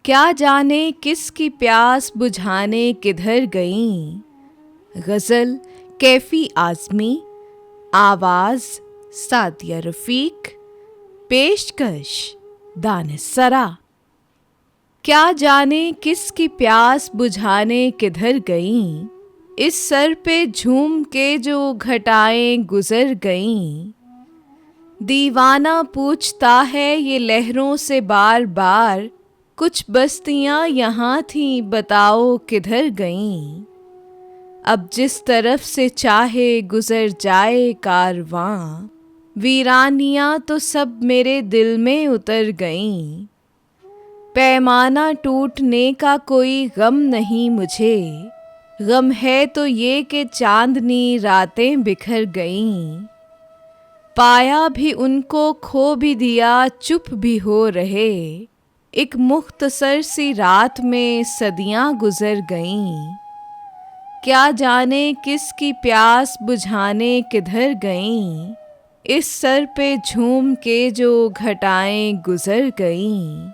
क्या जाने किसकी प्यास बुझाने किधर गईं। गज़ल कैफ़ी आज़मी, आवाज़ सादिया रफ़ीक, पेशकश दानिस्सरा। क्या जाने किसकी प्यास बुझाने किधर गईं, इस सर पे झूम के जो घटाएं गुज़र गईं। दीवाना पूछता है ये लहरों से बार बार, कुछ बस्तियां यहाँ थीं बताओ किधर गईं। अब जिस तरफ से चाहे गुजर जाए कारवां, वीरानियां तो सब मेरे दिल में उतर गईं। पैमाना टूटने का कोई गम नहीं मुझे, गम है तो ये कि चांदनी रातें बिखर गईं। पाया भी उनको खो भी दिया चुप भी हो रहे, एक मुख्तसर सी रात में सदियां गुजर गईं। क्या जाने किसकी प्यास बुझाने किधर गईं, इस सर पे झूम के जो घटाएं गुजर गईं।